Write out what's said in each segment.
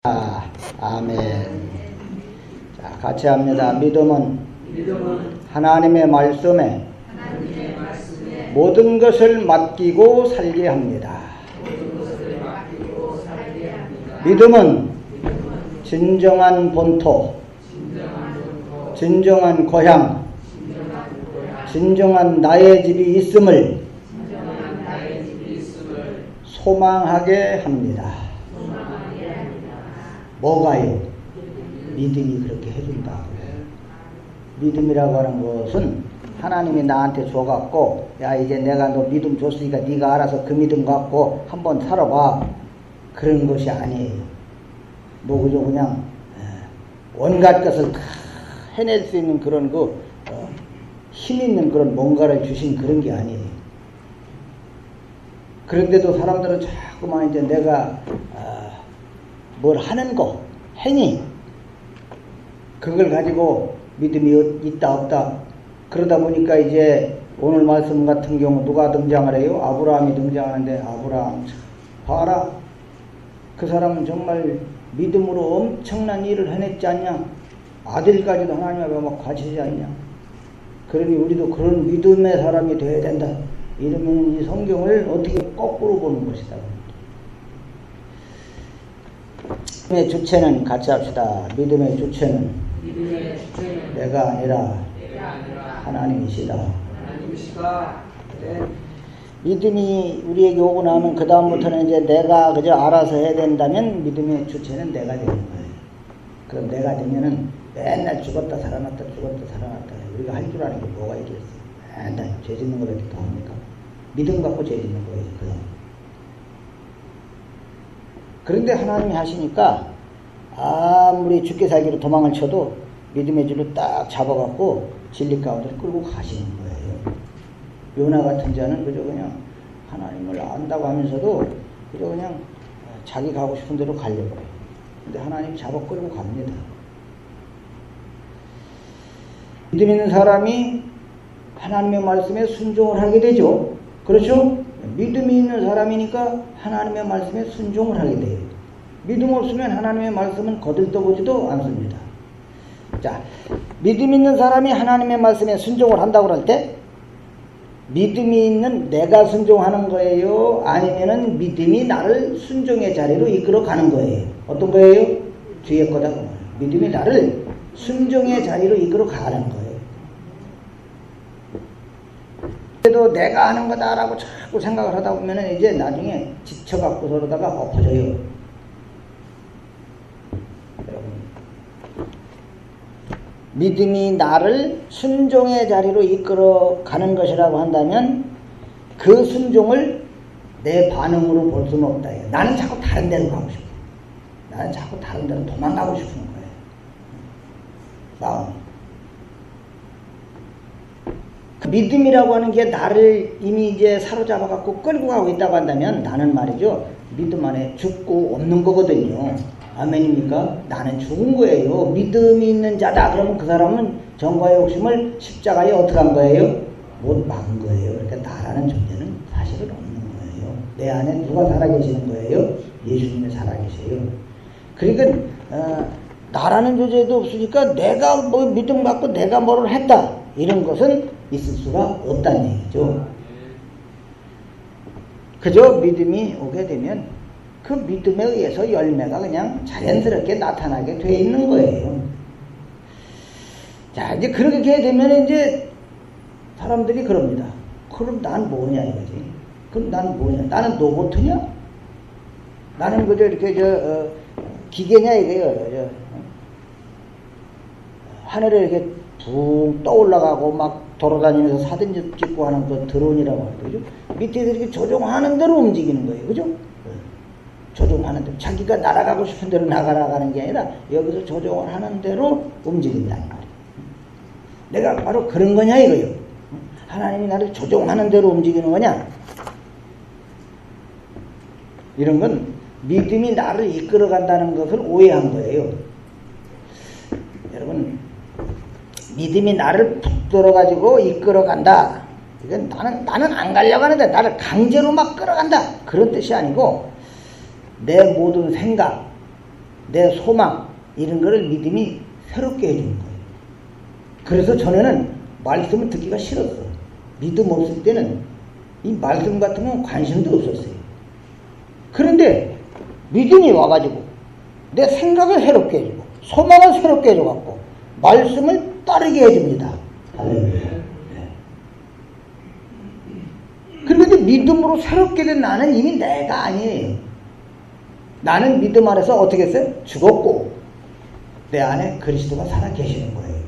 아멘. 자, 같이 합니다. 믿음은 하나님의 말씀에 모든 것을 맡기고 살게 합니다. 믿음은 진정한 본토, 진정한 고향, 진정한 나의 집이 있음을 소망하게 합니다. 뭐가요? 믿음이 그렇게 해준다고요. 믿음이라고 하는 것은 하나님이 나한테 줘갖고, 야, 이제 내가 너 믿음 줬으니까 네가 알아서 그 믿음 갖고 한번 살아봐, 그런 것이 아니에요. 뭐 그저 그냥 온갖 것을 다 해낼 수 있는 그런 힘 있는 그런 뭔가를 주신 그런 게 아니에요. 그런데도 사람들은 자꾸만 이제 내가 뭘 하는 거, 행위, 그걸 가지고 믿음이 있다 없다. 그러다 보니까 이제 오늘 말씀 같은 경우 누가 등장을 해요? 아브라함이 등장하는데, 아브라함 봐라, 그 사람은 정말 믿음으로 엄청난 일을 해냈지 않냐? 아들까지도 하나님 앞에 막 바치지 않냐? 그러니 우리도 그런 믿음의 사람이 되어야 된다. 이러면 이 성경을 어떻게 거꾸로 보는 것이다. 믿음의 주체는 같이 합시다. 믿음의 주체는 내가 아니라 하나님이시다. 네. 믿음이 우리에게 오고 나면 그 다음부터는 이제 내가 그저 알아서 해야 된다면 믿음의 주체는 내가 되는 거예요. 그럼 내가 되면은 맨날 죽었다 살아났다 죽었다 살아났다. 우리가 할 줄 아는 게 뭐가 있겠어요? 맨날 죄 짓는 거밖에 더 합니까? 믿음 갖고 죄 짓는 거예요. 그럼. 그런데 하나님이 하시니까 아무리 죽게 살기로 도망을 쳐도 믿음의 줄을 딱 잡아갖고 진리 가운데 끌고 가시는 거예요. 요나 같은 자는 그저 그냥 하나님을 안다고 하면서도 그저 그냥 자기 가고 싶은 대로 가려고 해요. 근데 하나님 잡아 끌고 갑니다. 믿음 있는 사람이 하나님의 말씀에 순종을 하게 되죠. 그렇죠? 믿음이 있는 사람이니까 하나님의 말씀에 순종을 하게 돼요. 믿음 없으면 하나님의 말씀은 거들떠보지도 않습니다. 자, 믿음 있는 사람이 하나님의 말씀에 순종을 한다고 할 때 믿음이 있는 내가 순종하는 거예요? 아니면은 믿음이 나를 순종의 자리로 이끌어 가는 거예요? 어떤 거예요? 뒤에 거다. 믿음이 나를 순종의 자리로 이끌어 가는 거예요. 그래도 내가 하는 거다라고 자꾸 생각을 하다 보면은 이제 나중에 지쳐갖고 그러다가 엎어져요. 여러분, 믿음이 나를 순종의 자리로 이끌어 가는 것이라고 한다면 그 순종을 내 반응으로 볼 수는 없다. 나는 자꾸 다른 데로 가고 싶어. 나는 자꾸 다른 데로 도망가고 싶은 거예요. 마음. 그 믿음이라고 하는 게 나를 이미 이제 사로잡아갖고 끌고 가고 있다고 한다면 나는 말이죠. 믿음 안에 죽고 없는 거거든요. 아멘입니까? 나는 죽은 거예요. 믿음이 있는 자다. 그러면 그 사람은 정과의 욕심을 십자가에 어떻게 한 거예요? 못 막은 거예요. 그러니까 나라는 존재는 사실은 없는 거예요. 내 안에 누가 살아계시는 거예요? 예수님이 살아계세요. 그러니까 나라는 존재도 없으니까 내가 뭐 믿음 갖고 내가 뭐를 했다. 이런 것은 있을 수가 없다는 얘기죠. 그저 믿음이 오게 되면 그 믿음에 의해서 열매가 그냥 자연스럽게 나타나게 돼 있는 거예요. 자, 이제 그렇게 되면 이제 사람들이 그럽니다. 그럼 난 뭐냐 이거지. 그럼 난 뭐냐? 나는 로봇이냐? 나는 그저 이렇게 기계냐 이거예요. 하늘에 이렇게 붕 떠올라가고 막 돌아다니면서 사진 찍고 하는 그 드론이라고 하는 거죠. 밑에서 이렇게 조종하는 대로 움직이는 거예요. 그죠? 조종하는 대로. 자기가 날아가고 싶은 대로 나가는 게 아니라 여기서 조종을 하는 대로 움직인다는 말이에요. 내가 바로 그런 거냐 이거예요. 하나님이 나를 조종하는 대로 움직이는 거냐? 이런 건 믿음이 나를 이끌어간다는 것을 오해한 거예요. 여러분, 믿음이 나를 붙들어가지고 이끌어간다. 이건 나는 안 가려고 하는데 나를 강제로 막 끌어간다. 그런 뜻이 아니고 내 모든 생각, 내 소망 이런 거를 믿음이 새롭게 해주는 거예요. 그래서 전에는 말씀을 듣기가 싫었어. 믿음 없을 때는 이 말씀 같은 건 관심도 없었어요. 그런데 믿음이 와가지고 내 생각을 새롭게 해주고 소망을 새롭게 해줘갖고 말씀을 따르게 해줍니다. 그런데 믿음으로 새롭게 된 나는 이미 내가 아니에요. 나는 믿음 안에서 어떻게 했어요? 죽었고 내 안에 그리스도가 살아 계시는 거예요.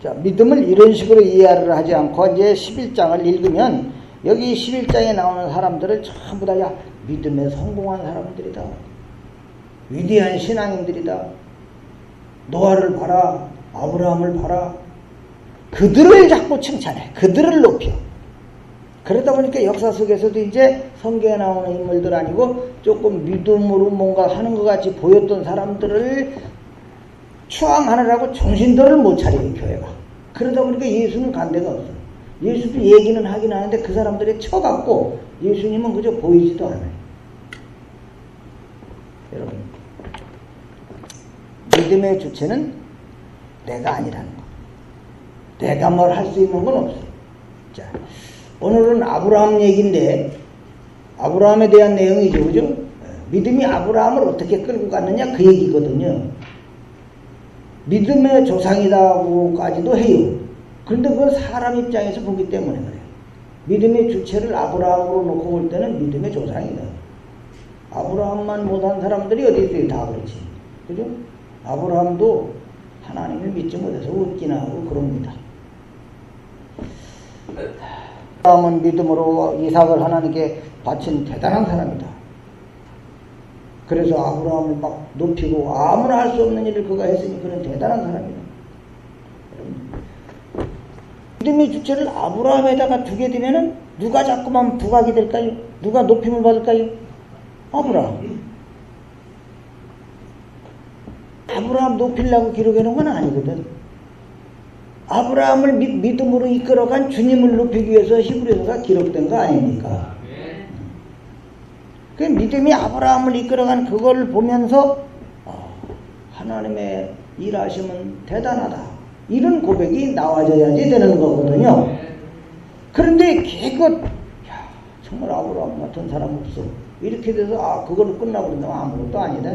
자, 믿음을 이런 식으로 이해를 하지 않고 이제 11장을 읽으면 여기 11장에 나오는 사람들을 전부 다 야, 믿음에 성공한 사람들이다. 위대한 신앙인들이다. 노아를 봐라. 아브라함을 봐라. 그들을 자꾸 칭찬해. 그들을 높여. 그러다 보니까 역사 속에서도 이제 성경에 나오는 인물들 아니고 조금 믿음으로 뭔가 하는 것 같이 보였던 사람들을 추앙하느라고 정신들을 못 차려요, 교회가. 그러다 보니까 예수는 간 데가 없어요. 예수도 얘기는 하긴 하는데 그 사람들이 쳐갖고 예수님은 그저 보이지도 않아요. 여러분, 믿음의 주체는 내가 아니라는 거. 내가 뭘 할 수 있는 건 없어요. 자, 오늘은 아브라함 얘기인데 아브라함에 대한 내용이죠, 그죠? 믿음이 아브라함을 어떻게 끌고 갔느냐 그 얘기거든요. 믿음의 조상이라고까지도 해요. 그런데 그건 사람 입장에서 보기 때문에 그래요. 믿음의 주체를 아브라함으로 놓고 볼 때는 믿음의 조상이다. 아브라함만 못한 사람들이 어디 있어요? 다 그렇지. 그죠? 아브라함도 하나님을 믿지 못해서 웃기나 하고 그럽니다. 아브라함은 믿음으로 이삭을 하나님께 바친 대단한 사람이다. 그래서 아브라함을 막 높이고 아무나 할 수 없는 일을 그가 했으니 그는 대단한 사람이다. 믿음의 주체를 아브라함에다가 두게 되면은 누가 자꾸만 부각이 될까요? 누가 높임을 받을까요? 아브라함. 아브라함 높이려고 기록해 놓은 건 아니거든. 아브라함을 믿음으로 이끌어간 주님을 높이기 위해서 히브리서가 기록된 거 아닙니까? 그 믿음이 아브라함을 이끌어간 그걸 보면서 하나님의 일하심은 대단하다. 이런 고백이 나와줘야지 되는 거거든요. 그런데 개껏 야, 정말 아브라함 같은 사람 없어. 이렇게 돼서 그걸로 끝나버린다면 아무것도 아니다.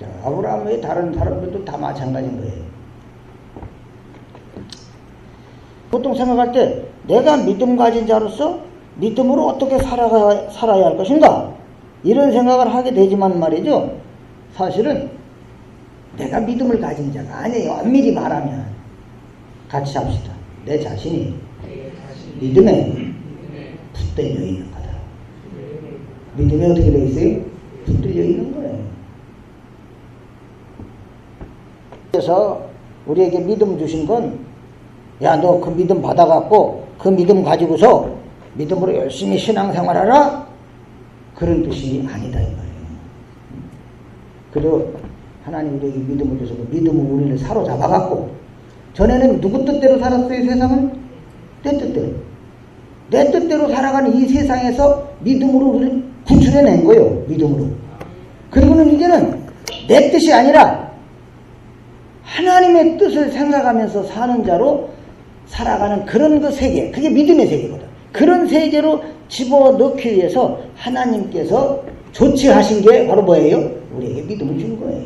자, 아브라함 외에 다른 사람들도 다 마찬가지인 거예요. 보통 생각할 때 내가 믿음 가진 자로서 믿음으로 어떻게 살아야 할 것인가? 이런 생각을 하게 되지만 말이죠. 사실은 내가 믿음을 가진 자가 아니에요. 엄밀히 말하면. 같이 합시다. 내 자신이 믿음에 붙들려 있는 거다. 믿음이 어떻게 되어 있어요? 붙들려 있는 거예요. 그래서 우리에게 믿음 주신 건 야, 너 그 믿음 받아갖고 그 믿음 가지고서 믿음으로 열심히 신앙생활하라? 그런 뜻이 아니다 이 말이에요. 그리고 하나님 우리에게 믿음을 주셔서 믿음으로 우리를 사로잡아갖고 전에는 누구 뜻대로 살았어요 세상을? 내 뜻대로. 내 뜻대로 살아가는 이 세상에서 믿음으로 우리를 구출해낸 거예요. 믿음으로. 그리고는 이제는 내 뜻이 아니라 하나님의 뜻을 생각하면서 사는 자로 살아가는 그런 그 세계, 그게 믿음의 세계거든. 그런 세계로 집어넣기 위해서 하나님께서 조치하신 게 바로 뭐예요? 우리에게 믿음을 준 거예요.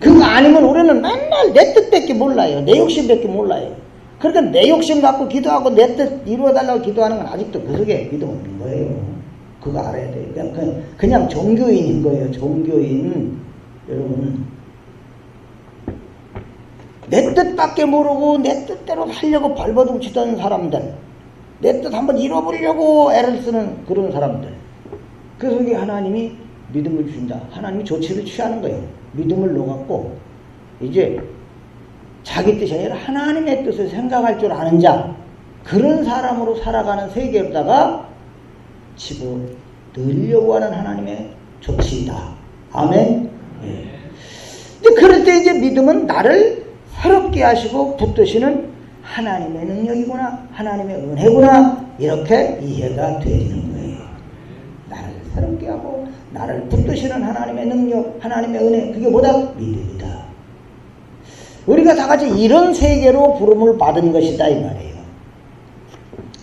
그거 아니면 우리는 맨날 내 뜻밖에 몰라요. 내 욕심밖에 몰라요. 그러니까 내 욕심 갖고 기도하고 내 뜻 이루어달라고 기도하는 건 아직도 그 속에 믿음 없는 거예요. 그거 알아야 돼요. 그냥 종교인인 거예요. 종교인. 여러분, 내 뜻밖에 모르고 내 뜻대로 살려고 발버둥치던 사람들, 내 뜻 한번 이뤄보려고 애를 쓰는 그런 사람들, 그 속에 하나님이 믿음을 주신다. 하나님이 조치를 취하는 거예요. 믿음을 놓았고 이제 자기 뜻이 아니라 하나님의 뜻을 생각할 줄 아는 자, 그런 사람으로 살아가는 세계로다가 집어넣으려고 하는 하나님의 조치이다. 아멘. 예. 근데 그럴 때 이제 믿음은 나를 새롭게 하시고 붙드시는 하나님의 능력이구나, 하나님의 은혜구나, 이렇게 이해가 되는 거예요. 나를 새롭게 하고 나를 붙드시는 하나님의 능력, 하나님의 은혜, 그게 뭐다? 믿음이다. 우리가 다 같이 이런 세계로 부름을 받은 것이다 이 말이에요.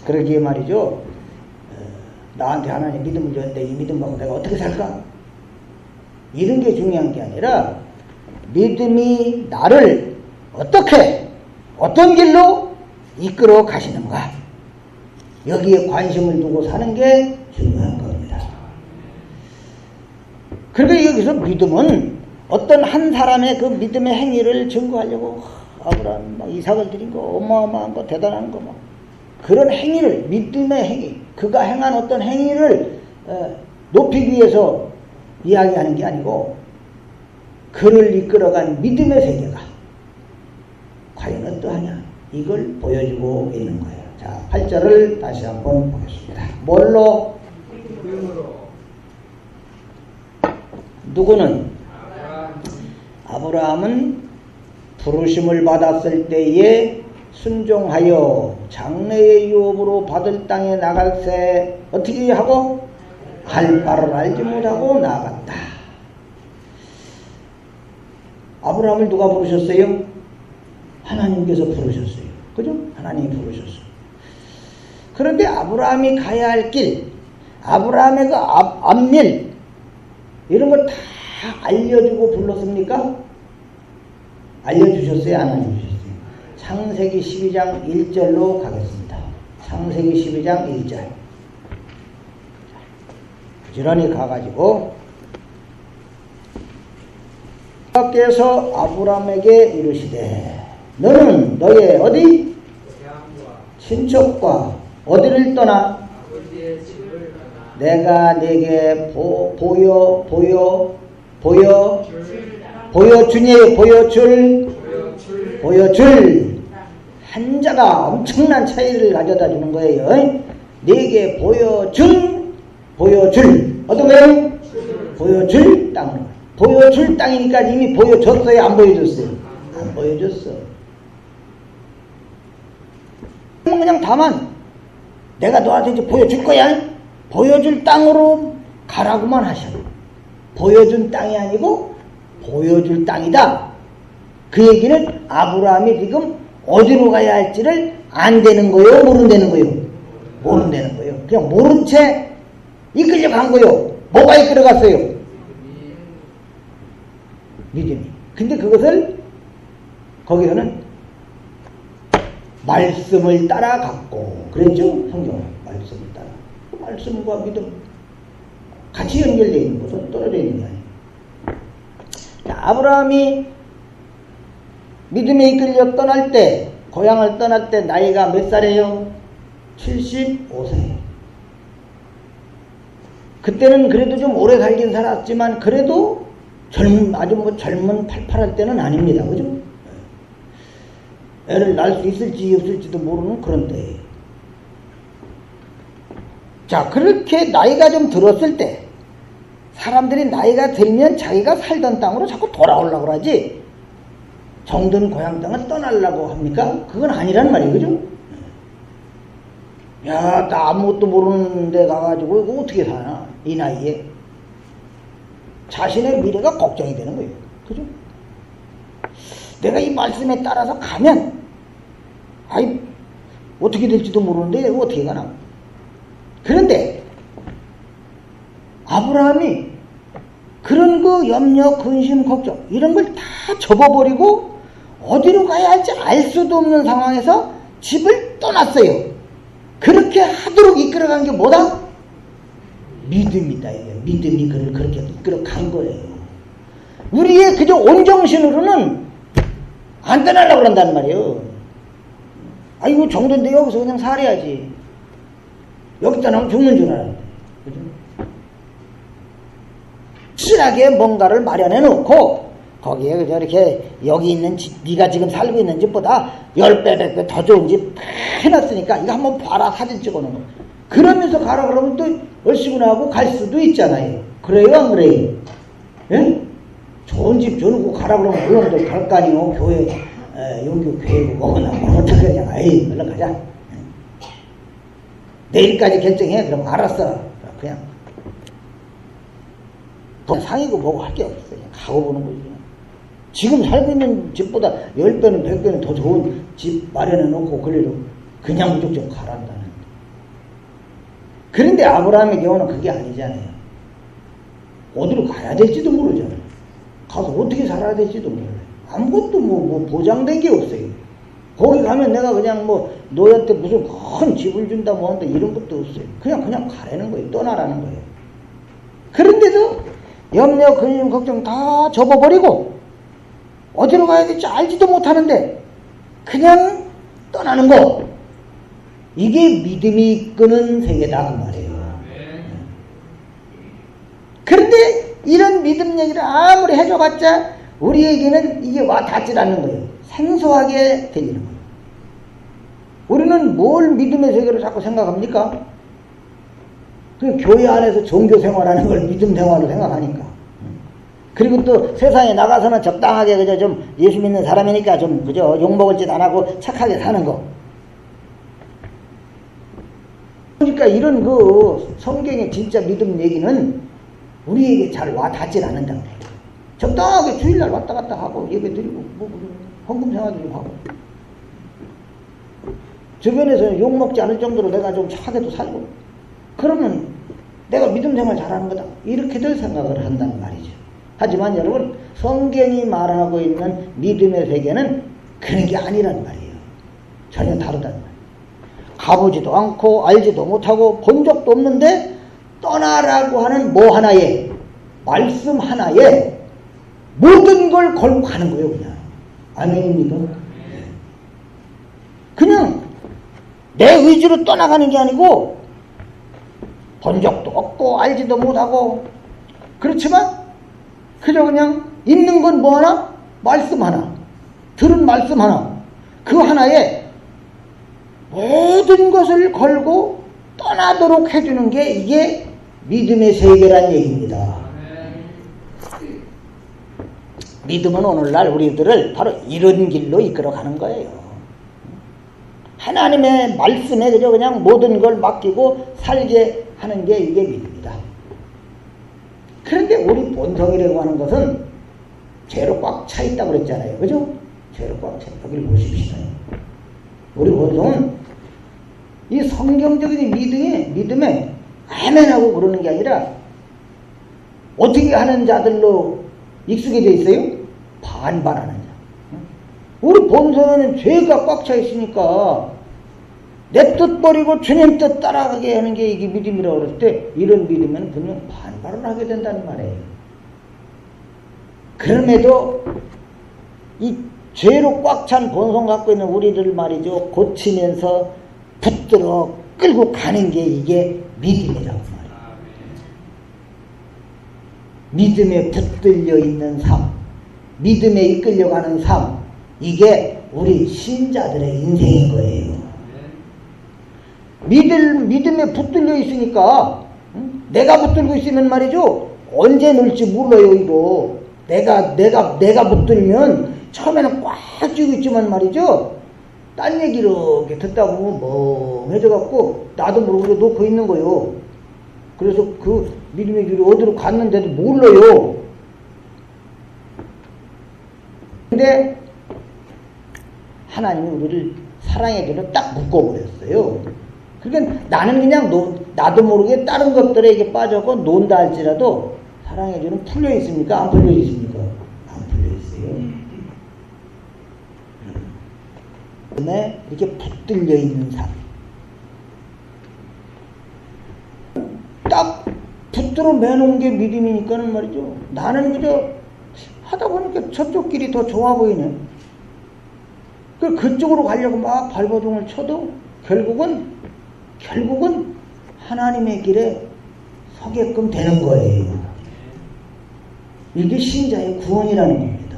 그러기에 말이죠, 나한테 하나님 믿음을 줬는데 이 믿음 갖고 내가 어떻게 살까? 이런 게 중요한 게 아니라 믿음이 나를 어떻게 어떤 길로 이끌어 가시는가, 여기에 관심을 두고 사는 게 중요한 겁니다. 그러니까 여기서 믿음은 어떤 한 사람의 그 믿음의 행위를 증거하려고 아브라함 막 이삭을 드린 거 어마어마한 거 대단한 거 막 그런 행위를, 믿음의 행위, 그가 행한 어떤 행위를 높이기 위해서 이야기하는 게 아니고 그를 이끌어간 믿음의 세계가 과연 어떠하냐, 이걸 보여주고 있는 거예요. 자, 8절을 다시 한번 보겠습니다. 뭘로? 누구는? 아브라함은 부르심을 받았을 때에 순종하여 장래의 유업으로 받을 땅에 나갈새 어떻게 하고? 할 바를 알지 못하고 나갔다. 아브라함을 누가 부르셨어요? 하나님께서 부르셨어요. 그죠? 하나님이 부르셨어요. 그런데 아브라함이 가야 할 길, 아브라함의 그 앞일, 이런 거 다 알려주고 불렀습니까? 알려주셨어요? 안 알려주셨어요? 창세기 12장 1절로 가겠습니다. 창세기 12장 1절. 부지런히 가가지고 여호와께서 아브라함에게 이르시되 너는 너의 어디? 친척과 어디를 떠나? 내가 네게 보여줄 한 자가 엄청난 차이를 가져다 주는 거예요. 네게 보여줄 어떤 거예요? 보여줄 땅. 보여줄 땅이니까 이미 보여줬어요? 안 보여줬어요? 안 보여줬어. 그냥 다만 내가 너한테 이제 보여줄 거야. 보여줄 땅으로 가라고만 하셔. 보여준 땅이 아니고 보여줄 땅이다. 그 얘기는 아브라함이 지금 어디로 가야 할지를 안 되는 거예요? 모른다는 거예요? 모른다는 거예요. 그냥 모른 채 이끌려간 거예요. 뭐가 이끌어갔어요? 믿음이. 근데 그것을 거기서는 말씀을 따라갔고 그랬죠? 성경은 말씀을 따라. 말씀과 믿음 같이 연결되어 있는 것은 떨어져 있는 게 아니에요. 자, 아브라함이 믿음에 이끌려 떠날 때, 고향을 떠날 때 나이가 몇 살이에요? 75세. 그때는 그래도 좀 오래 살긴 살았지만 그래도 아주 젊은 팔팔할 때는 아닙니다. 그죠? 애를 낳을 수 있을지 없을지도 모르는 그런 때예요. 자, 그렇게 나이가 좀 들었을 때 사람들이 나이가 들면 자기가 살던 땅으로 자꾸 돌아오려고 하지 정든 고향 땅을 떠나려고 합니까? 그건 아니란 말이에요. 그죠? 야, 나 아무것도 모르는 데 가가지고 이거 어떻게 사나? 이 나이에. 자신의 미래가 걱정이 되는 거예요. 그죠? 내가 이 말씀에 따라서 가면 아이 어떻게 될지도 모르는데 이거 어떻게 가나? 그런데 아브라함이 그런 그 염려, 근심, 걱정 이런 걸 다 접어버리고 어디로 가야 할지 알 수도 없는 상황에서 집을 떠났어요. 그렇게 하도록 이끌어간 게 뭐다? 믿음이다. 믿음이 그를 그렇게 이끌어간 거예요. 우리의 그저 온정신으로는 안 떠나려고 그런단 말이에요. 아이고 정도인데 여기서 그냥 살아야지. 여기 떠나면 죽는 줄 알았는데. 그죠? 확실하게 뭔가를 마련해 놓고 거기에 저렇게 여기 있는 집, 네가 지금 살고 있는 집보다 10배, 100배 더 좋은 집 해놨으니까 이거 한번 봐라. 사진 찍어놓은 거. 그러면서 가라 그러면 또 얼씨구나 하고 갈 수도 있잖아요. 그래요 안 그래요? 예? 좋은 집 줘놓고 가라 그러면 물론들 갈 거 아니요. 교회 용교 교회고 뭐나 뭐 어떻게 하냐. 에이 얼른 가자. 내일까지 결정해. 그럼 알았어. 그냥 상이고 뭐고 할 게 없어요. 가고 보는 거지. 지금 살고 있는 집보다 10배는 100배는 더 좋은 집 마련해 놓고 그래도 그냥 무조건 가란다는. 그런데 아브라함의 경우는 그게 아니잖아요. 어디로 가야 될지도 모르잖아요. 가서 어떻게 살아야 될지도 몰라요. 아무것도 뭐 보장된 게 없어요. 거기 가면 내가 그냥 뭐 너한테 무슨 큰 집을 준다 뭐 한다 이런 것도 없어요. 그냥 가라는 거예요. 떠나라는 거예요. 그런데도 염려, 근심, 걱정 다 접어버리고 어디로 가야 될지 알지도 못하는데 그냥 떠나는 거. 이게 믿음이 이끄는 세계다 그 말이에요. 그런데 이런 믿음 얘기를 아무리 해줘봤자 우리에게는 이게 와 닿질 않는 거예요. 생소하게 들리는 거예요. 우리는 뭘 믿음의 세계로 자꾸 생각합니까? 그 교회 안에서 종교 생활하는 걸 믿음 생활로 생각하니까. 그리고 또 세상에 나가서는 적당하게 그저 좀 예수 믿는 사람이니까 좀 그저 욕먹을 짓 안 하고 착하게 사는 거. 그러니까 이런 그 성경의 진짜 믿음 얘기는 우리에게 잘 와 닿질 않는다는 거예요. 적당하게 주일날 왔다 갔다 하고 예배 드리고 뭐 헌금 생활도 좀 하고 주변에서 욕먹지 않을 정도로 내가 좀 착하게도 살고 그러면 내가 믿음 생활 잘하는 거다 이렇게들 생각을 한다는 말이죠. 하지만 여러분 성경이 말하고 있는 믿음의 세계는 그런 게 아니란 말이에요. 전혀 다르다는 말이에요. 가보지도 않고 알지도 못하고 본 적도 없는데 떠나라고 하는 뭐 하나에 말씀 하나에 모든 걸 걸고 가는 거예요. 그냥 아멘입니까? 그냥 내 의지로 떠나가는 게 아니고 본 적도 없고 알지도 못하고 그렇지만 그저 그냥 있는 건 뭐 하나? 말씀 하나 들은 말씀 하나 그 하나에 모든 것을 걸고 떠나도록 해주는 게 이게 믿음의 세계란 얘기입니다. 믿음은 오늘날 우리들을 바로 이런 길로 이끌어가는 거예요. 하나님의 말씀에 그냥 모든 걸 맡기고 살게 하는 게 이게 믿음이다. 그런데 우리 본성이라고 하는 것은 죄로 꽉 차 있다고 그랬잖아요. 그죠? 죄로 꽉 차 있다. 여기를 보십시다. 우리 본성은 이 성경적인 믿음에 아멘하고 그러는 게 아니라 어떻게 하는 자들로 익숙해져 있어요? 반발하는 자. 우리 본성에는 죄가 꽉 차 있으니까 내 뜻 버리고 주님 뜻 따라가게 하는 게 이게 믿음이라고 그럴 때 이런 믿음은 분명 반발을 하게 된다는 말이에요. 그럼에도 이 죄로 꽉 찬 본성 갖고 있는 우리들 말이죠. 고치면서 붙들어 끌고 가는 게 이게 믿음이라고 말이에요. 믿음에 붙들려 있는 삶, 믿음에 이끌려가는 삶, 이게 우리 신자들의 인생인 거예요. 믿음에 붙들려 있으니까 내가 붙들고 있으면 말이죠. 언제 놀지 몰라요. 이거 내가 붙들면 처음에는 꽉 쥐고 있지만 말이죠. 딴 얘기를 이렇게 듣다 보면 멍해져갖고 나도 모르게 놓고 있는 거예요. 그래서 그 믿음의 길이 어디로 갔는데도 몰라요. 근데 하나님이 우리를 사랑의 길로 딱 묶어버렸어요. 그러니까 나는 그냥 나도 모르게 다른 것들에 이게 빠져서 논다 할지라도 사랑의 길은 풀려 있습니까? 안 풀려 있습니까? 안 풀려 있어요. 그다음에 이렇게 붙들려 있는 삶. 딱 붙들어 매놓은 게 믿음이니까는 말이죠. 나는 그저 하다 보니까 저쪽 길이 더 좋아 보이네. 그쪽으로 가려고 막 발버둥을 쳐도 결국은 하나님의 길에 서게끔 되는 거예요. 이게 신자의 구원이라는 겁니다.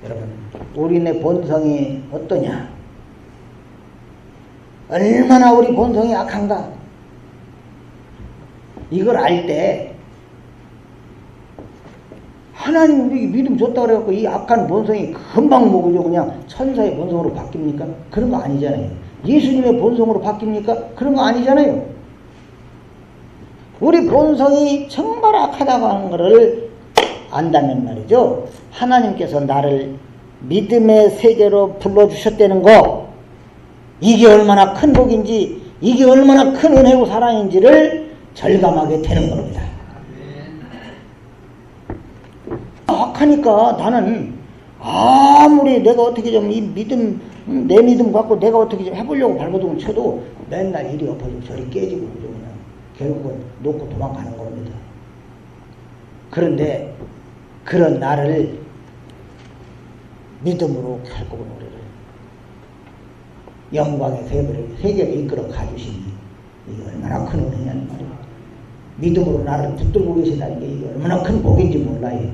여러분, 우리네 본성이 어떠냐? 얼마나 우리 본성이 악한가? 이걸 알 때 하나님 우리에게 믿음 줬다고 그래갖고 이 악한 본성이 금방 먹으려 그냥 천사의 본성으로 바뀝니까? 그런 거 아니잖아요. 예수님의 본성으로 바뀝니까? 그런 거 아니잖아요. 우리 본성이 정말 악하다고 하는 것을 안다면 말이죠. 하나님께서 나를 믿음의 세계로 불러주셨다는 거, 이게 얼마나 큰 복인지, 이게 얼마나 큰 은혜고 사랑인지를 절감하게 되는 겁니다. 악하니까 나는 아무리 내가 어떻게 좀 이 믿음, 내 믿음 갖고 내가 어떻게 좀 해보려고 발버둥을 쳐도 맨날 이리 엎어지고 저리 깨지고 그냥 결국은 놓고 도망가는 겁니다. 그런데 그런 나를 믿음으로 결국은 우리를 영광의 세계로 이끌어 가주시니 이게 얼마나 큰 은혜냐는 말이에요. 믿음으로 나를 붙들고 계시다는 게 이게 얼마나 큰 복인지 몰라요.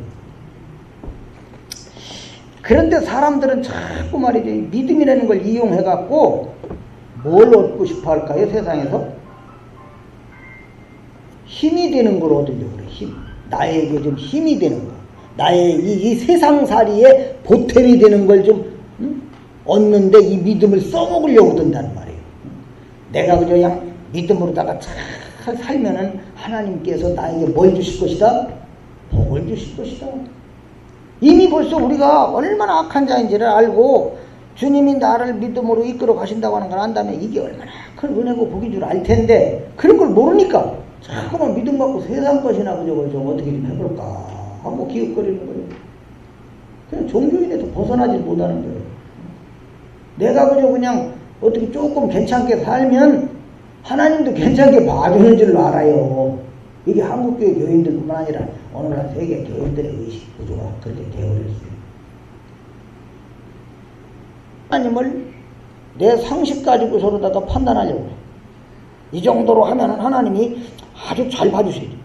그런데 사람들은 자꾸 말이죠. 믿음이라는 걸 이용해갖고 뭘 얻고 싶어 할까요? 세상에서? 힘이 되는 걸 얻으려고 그래. 힘. 나에게 좀 힘이 되는 거. 나의 이 세상살이에 보탬이 되는 걸 좀 얻는데 이 믿음을 써먹으려고 든다는 말이에요. 내가 그냥 믿음으로다가 잘 살면은 하나님께서 나에게 뭘 주실 것이다? 복을 주실 것이다. 이미 벌써 우리가 얼마나 악한 자인지를 알고 주님이 나를 믿음으로 이끌어 가신다고 하는 걸 안다면 이게 얼마나 큰 은혜고 복인 줄 알 텐데 그런 걸 모르니까 자꾸만 믿음 갖고 세상 것이나 그저 좀 어떻게 좀 해볼까 하고 기웃거리는 거예요. 그냥 종교인에서 벗어나지 못하는 거예요. 내가 그냥 어떻게 조금 괜찮게 살면 하나님도 괜찮게 봐주는 줄 알아요. 이게 한국교회 교인들뿐만 아니라 오늘날 세계 교인들의 의식 구조가 그렇게 되어버렸어요. 하나님을 내 상식 가지고서로다가 판단하려고 해. 이 정도로 하면 하나님이 아주 잘 봐주셔야지.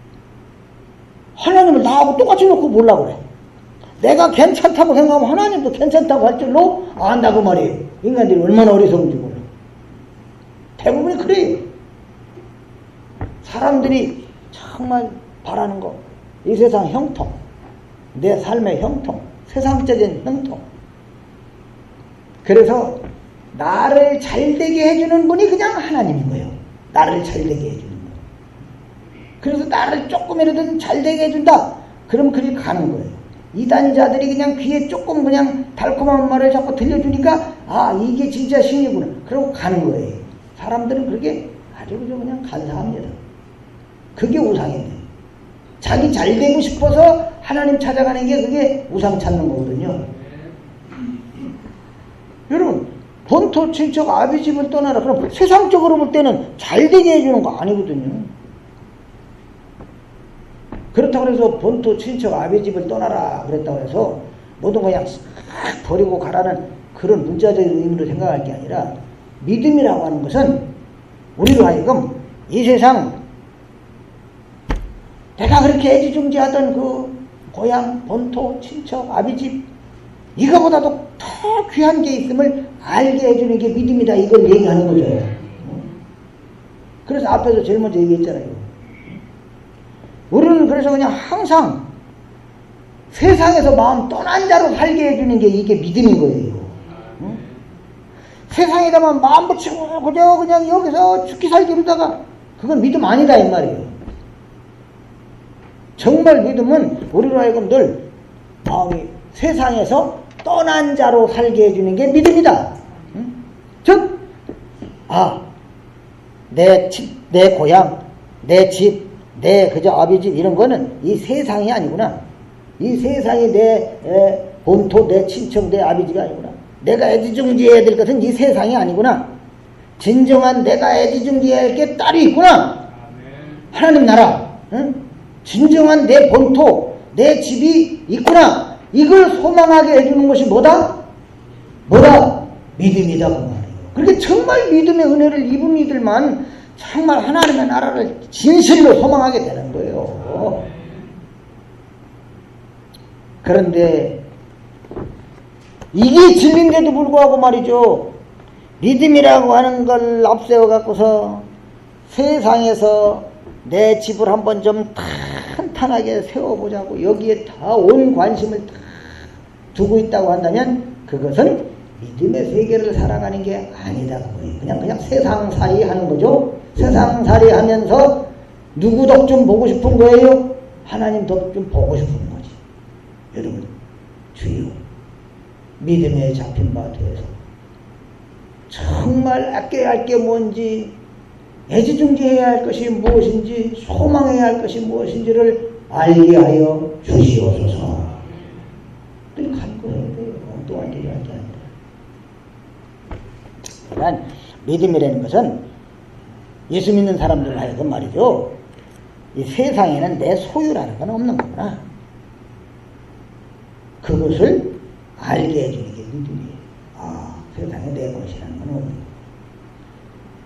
하나님을 나하고 똑같이 놓고 보려고 그래. 내가 괜찮다고 생각하면 하나님도 괜찮다고 할 줄로 안다고 말이에요. 인간들이 얼마나 어리석은지 몰라. 대부분이 그래요. 사람들이 정말 바라는 거, 이 세상 형통, 내 삶의 형통, 세상적인 형통. 그래서 나를 잘되게 해주는 분이 그냥 하나님인 거예요. 나를 잘되게 해주는 거. 그래서 나를 조금이라도 잘되게 해준다. 그럼 그리 가는 거예요. 이단자들이 그냥 귀에 조금 그냥 달콤한 말을 자꾸 들려주니까 아 이게 진짜 신이구나. 그러고 가는 거예요. 사람들은 그렇게 아주 그냥 간사합니다. 그게 우상인데 자기 잘 되고 싶어서 하나님 찾아가는 게 그게 우상 찾는 거거든요. 여러분 본토 친척 아비집을 떠나라. 그럼 세상적으로 볼 때는 잘 되게 해주는 거 아니거든요. 그렇다고 해서 본토 친척 아비집을 떠나라 그랬다고 해서 모든 거 그냥 싹 버리고 가라는 그런 문자적인 의미로 생각할 게 아니라 믿음이라고 하는 것은 우리로 하여금 이 세상 내가 그렇게 애지중지하던 그 고향, 본토, 친척, 아비집 이거보다도 더 귀한 게 있음을 알게 해주는 게 믿음이다. 이걸 얘기하는 거죠. 그래서 앞에서 제일 먼저 얘기했잖아요. 우리는 그래서 그냥 항상 세상에서 마음 떠난 자로 살게 해주는 게 이게 믿음인 거예요. 세상에다만 마음 붙이고 그저 그냥 여기서 죽기 살기 이러다가 그건 믿음 아니다 이 말이에요. 정말 믿음은 우리로 하여금 늘 마음이 세상에서 떠난 자로 살게 해주는 게 믿음이다. 즉, 내 고향, 내 집, 내 그저 아비집 이런 거는 이 세상이 아니구나. 이 세상이 내 본토, 내 친척, 내 아비집이 아니구나. 내가 애지중지해야 될 것은 이 세상이 아니구나. 진정한 내가 애지중지해야 할 게 딸이 있구나. 하나님 나라. 진정한 내 본토, 내 집이 있구나. 이걸 소망하게 해주는 것이 뭐다? 믿음이다 그 말이에요. 그렇게 정말 믿음의 은혜를 입은 이들만 정말 하나님의 나라를 진실로 소망하게 되는 거예요. 그런데 이게 진리인데도 불구하고 말이죠. 믿음이라고 하는 걸 앞세워 갖고서 세상에서 내 집을 한번 좀 탄탄하게 세워보자고 여기에 다 온 관심을 다 두고 있다고 한다면 그것은 믿음의 세계를 살아가는 게 아니다. 그냥 세상살이 하는 거죠. 세상살이 하면서 누구 덕 좀 보고 싶은 거예요? 하나님 덕 좀 보고 싶은 거지. 여러분, 주여, 믿음에 잡힌 바 되어서 정말 아껴야 할 게 뭔지, 애지중지해야 할 것이 무엇인지, 소망해야 할 것이 무엇인지를 알게 하여 주시옵소서. 늘 간구해야 돼요. 엉뚱한 일이 할 게 아니라. 그러니까 믿음이라는 것은 예수 믿는 사람들 하여금 말이죠. 이 세상에는 내 소유라는 건 없는 거구나. 그것을 알게 해주는 게 믿음이에요. 아, 세상에 내 것이라는 건 없는 거예요.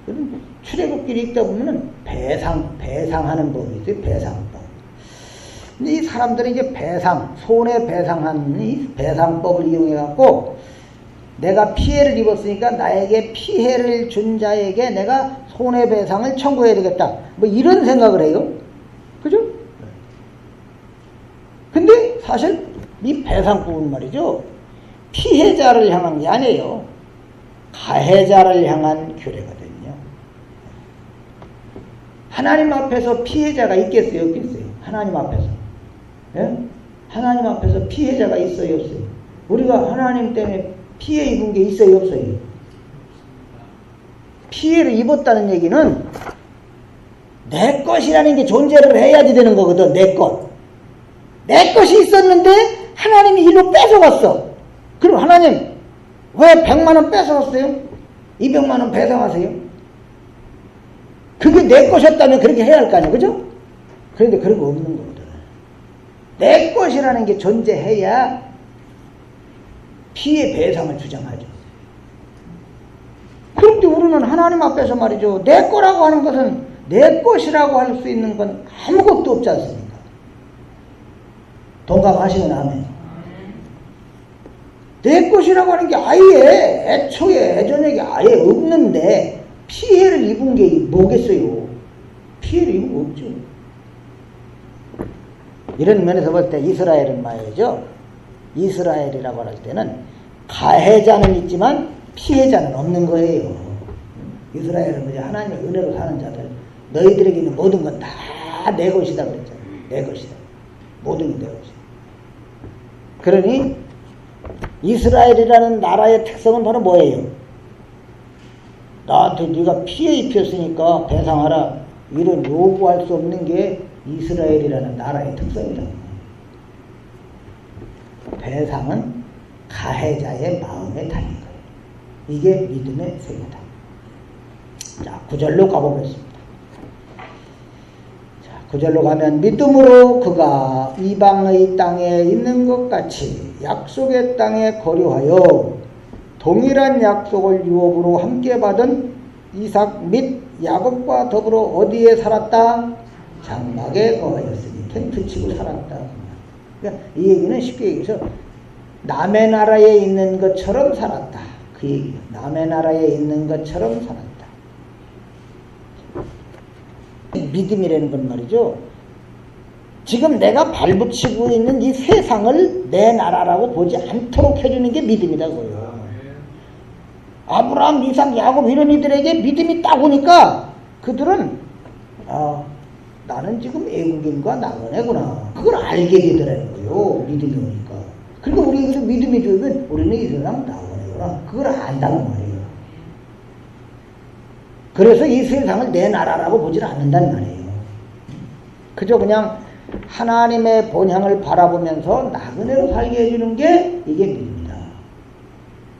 그럼 출애굽길이 읽다 보면은 배상하는 법이 있어요. 배상법. 근데 이 사람들은 이제 손해 배상하는 이 배상법을 이용해갖고 내가 피해를 입었으니까 나에게 피해를 준 자에게 내가 손해배상을 청구해야 되겠다. 뭐 이런 생각을 해요. 그죠? 근데 사실 이 배상법은 말이죠. 피해자를 향한 게 아니에요. 가해자를 향한 규례거든요. 하나님 앞에서 피해자가 있겠어요? 없겠어요? 하나님 앞에서. 예? 하나님 앞에서 피해자가 있어요? 없어요? 우리가 하나님 때문에 피해 입은 게 있어요? 없어요? 피해를 입었다는 얘기는 내 것이라는 게 존재를 해야지 되는 거거든. 내 것. 내 것이 있었는데 하나님이 일로 뺏어갔어. 그럼 하나님 왜 100만 원 뺏어갔어요? 200만 원 배상하세요? 그게 내 것이었다면 그렇게 해야 할 거 아니에요. 그죠? 그런데 그런 거 없는 거거든. 내 것이라는 게 존재해야 피해 배상을 주장하죠. 그런데 우리는 하나님 앞에서 말이죠. 내 거라고 하는 것은 내 것이라고 할 수 있는 건 아무것도 없지 않습니까? 동감하시면 아멘. 내 것이라고 하는 게 아예 애초에 애전액이 아예 없는데 피해를 입은 게 뭐겠어요? 피해를 입은 거 없죠. 이런 면에서 볼 때 이스라엘은 말이죠. 이스라엘이라고 할 때는 가해자는 있지만 피해자는 없는 거예요. 이스라엘은 그저 하나님의 은혜로 사는 자들, 너희들에게 있는 모든 건 다 내 것이다 그랬잖아요. 내 것이다. 모든 게 내 것이다. 그러니 이스라엘이라는 나라의 특성은 바로 뭐예요? 나한테 네가 피해 입혔으니까 배상하라. 이런 요구할 수 없는 게 이스라엘이라는 나라의 특성이다. 배상은 가해자의 마음에 달린 거예요. 이게 믿음의 세계다. 자, 9절로 가보겠습니다. 자, 9절로 가면 믿음으로 그가 이방의 땅에 있는 것 같이 약속의 땅에 거류하여 동일한 약속을 유업으로 함께 받은 이삭 및 야곱과 더불어 어디에 살았다? 장막에 거하였으니 텐트 치고 살았다. 그러니까 이 얘기는 쉽게 얘기해서 남의 나라에 있는 것처럼 살았다. 그 얘기예요. 남의 나라에 있는 것처럼 살았다. 믿음이라는 건 말이죠. 지금 내가 발붙이고 있는 이 세상을 내 나라라고 보지 않도록 해주는 게 믿음이라고요. 아브라함, 이삭, 야곱 이런 이들에게 믿음이 딱 오니까 그들은 나는 지금 애국인과 나그네구나. 그걸 알게 되더라는 거예요. 믿음이 오니까. 그러니까 우리에게도 믿음이 좋으면 우리는 이 세상 나그네구나. 그걸 안다는 말이에요. 그래서 이 세상을 내 나라라고 보질 않는다는 말이에요. 그저 그냥 하나님의 본향을 바라보면서 나그네로 살게 해주는 게 이게 믿음이다.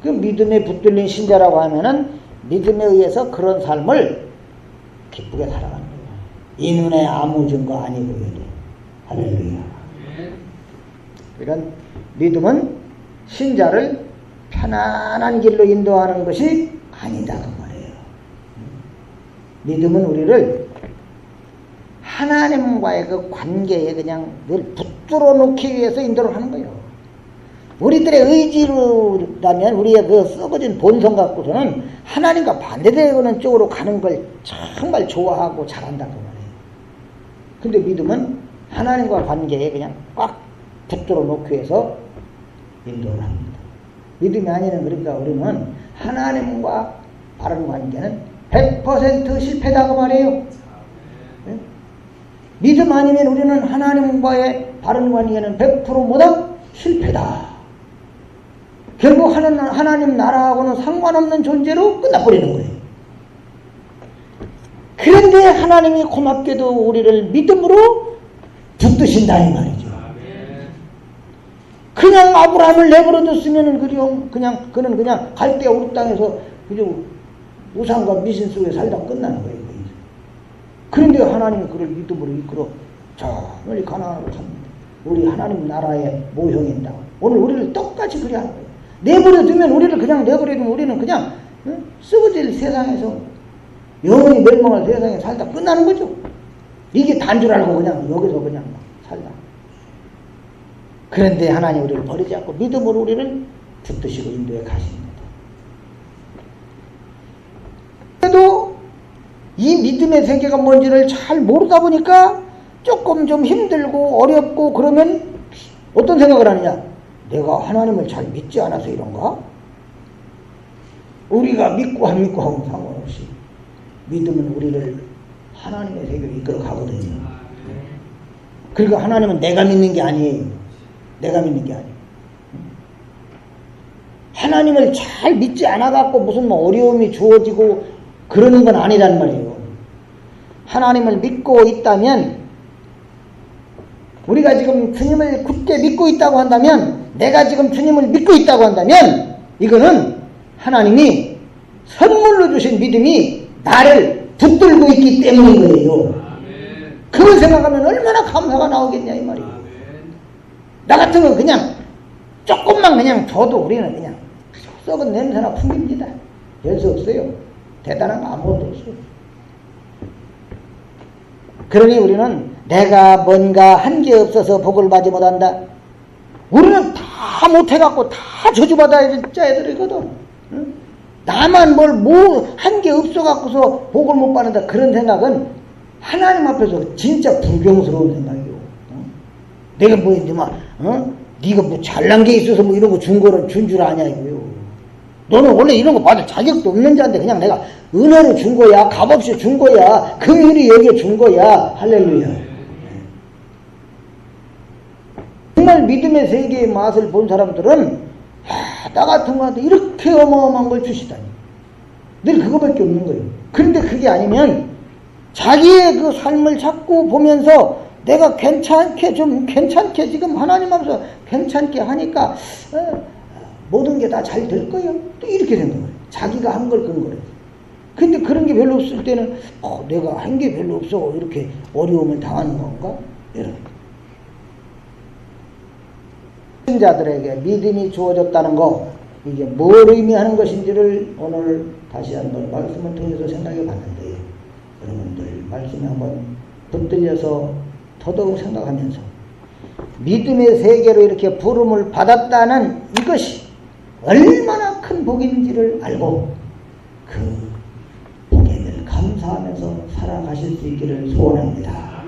그 믿음에 붙들린 신자라고 하면은 믿음에 의해서 그런 삶을 기쁘게 살아가는 거예요. 이 눈에 아무 증거 아니 보여도. 할렐루야. 그러니까 믿음은 신자를 편안한 길로 인도하는 것이 아니다 그 말이에요. 믿음은 우리를 하나님과의 그 관계에 그냥 늘 붙들어 놓기 위해서 인도를 하는 거예요. 우리들의 의지로라면 우리의 그 썩어진 본성 갖고서는 하나님과 반대되는 쪽으로 가는 걸 정말 좋아하고 잘한다 그 말이에요. 근데 믿음은 하나님과 관계에 그냥 꽉 붙들어 놓기 위해서 인도를 합니다. 믿음이 아니는 그러니까 우리는 하나님과 바른 관계는 100% 실패다 그 말이에요. 네? 믿음 아니면 우리는 하나님과의 바른 관계는 100% 뭐다? 실패다. 결국 하나님 나라하고는 상관없는 존재로 끝나버리는 거예요. 그런데 하나님이 고맙게도 우리를 믿음으로 붙드신다는 말이죠. 그냥 아브라함을 내버려뒀으면 그는 그냥 갈대아 우르 땅에서 그저 우상과 미신 속에 살다 끝나는 거예요. 그런데 하나님이 그를 믿음으로 이끌어 저 멀리 가나안으로 갑니다. 우리 하나님 나라의 모형인다. 오늘 우리를 똑같이 그리 하는 거예요. 내버려두면 우리를 그냥 내버려두면 우리는 그냥 썩어질 세상에서 영원히 멸망할 세상에 살다 끝나는 거죠. 이게 단 줄 알고 그냥 여기서 그냥 살다. 그런데 하나님 우리를 버리지 않고 믿음으로 우리를 붙드시고 인도에 가십니다. 그래도 이 믿음의 세계가 뭔지를 잘 모르다 보니까 조금 좀 힘들고 어렵고 그러면 어떤 생각을 하느냐? 내가 하나님을 잘 믿지 않아서 이런가? 우리가 믿고 안 믿고 하고는 상관없이 믿음은 우리를 하나님의 세계로 이끌어 가거든요. 그러니까 하나님은 내가 믿는 게 아니에요. 내가 믿는 게 아니에요. 하나님을 잘 믿지 않아갖고 무슨 뭐 어려움이 주어지고 그러는 건 아니란 말이에요. 하나님을 믿고 있다면, 우리가 지금 주님을 굳게 믿고 있다고 한다면, 내가 지금 주님을 믿고 있다고 한다면, 이거는 하나님이 선물로 주신 믿음이 나를 붙들고 있기 때문인 거예요. 그걸 생각하면 얼마나 감사가 나오겠냐 이 말이에요. 나 같은 건 그냥 조금만 그냥 줘도 우리는 그냥 썩은 냄새나 풍깁니다. 별 수 없어요. 대단한 거 아무것도 없어요. 그러니 우리는 내가 뭔가 한 게 없어서 복을 받지 못한다. 우리는 다 못해갖고 다 저주받아야 자애들이거든. 응? 나만 한 게 없어갖고서 복을 못 받는다. 그런 생각은 하나님 앞에서 진짜 불경스러운 생각이요. 내가 네가 뭐 잘난 게 있어서 뭐 이런 거 준 거를 준 줄 아냐 이거요. 너는 원래 이런 거 받을 자격도 없는 자인데 그냥 내가 은혜로 준 거야. 값없이 준 거야. 긍휼히 여기에 준 거야. 할렐루야. 정말 믿음의 세계의 맛을 본 사람들은 나 같은 거한테 이렇게 어마어마한 걸 주시다니. 늘 그거밖에 없는 거예요. 그런데 그게 아니면 자기의 그 삶을 자꾸 보면서 내가 괜찮게 지금 하나님 앞에서 괜찮게 하니까 모든 게 다 잘 될 거야. 또 이렇게 생각을 해요. 자기가 한 걸 근거로. 근데 그런 게 별로 없을 때는 내가 한 게 별로 없어. 이렇게 어려움을 당하는 건가? 이런. 자들에게 믿음이 주어졌다는 거, 이게 뭘 의미하는 것인지를 오늘 다시 한번 말씀을 통해서 생각해 봤는데요. 여러분들 말씀에 한번 붙들려서 더더욱 생각하면서 믿음의 세계로 이렇게 부름을 받았다는 이것이 얼마나 큰 복인지를 알고 그 복에 늘 감사하면서 살아가실 수 있기를 소원합니다.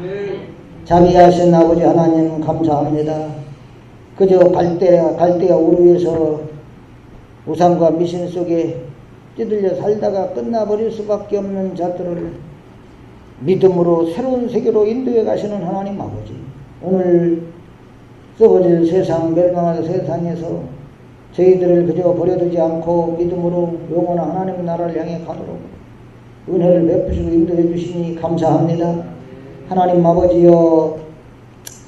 자비하신 아버지 하나님 감사합니다. 그저 갈대아 우르에서 우상과 미신 속에 찌들려 살다가 끝나버릴 수밖에 없는 자들을 믿음으로 새로운 세계로 인도해 가시는 하나님 아버지, 오늘 썩어질 세상, 멸망할 세상에서 저희들을 그저 버려두지 않고 믿음으로 영원한 하나님 나라를 향해 가도록 은혜를 베푸시고 인도해 주시니 감사합니다. 하나님 아버지여,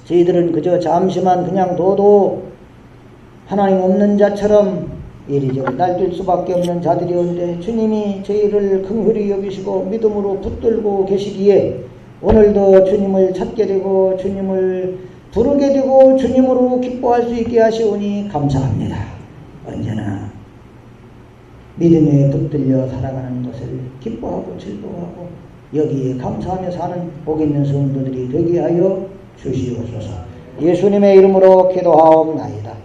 저희들은 그저 잠시만 그냥 둬도 하나님 없는 자처럼 이리저리 날뛸 수밖에 없는 자들이었는데 주님이 저희를 긍휼히 여기시고 믿음으로 붙들고 계시기에 오늘도 주님을 찾게 되고 주님을 부르게 되고 주님으로 기뻐할 수 있게 하시오니 감사합니다. 언제나 믿음에 붙들려 살아가는 것을 기뻐하고 즐거워하고 여기에 감사하며 사는 복 있는 성도들이 되게 하여 주시옵소서. 예수님의 이름으로 기도하옵나이다.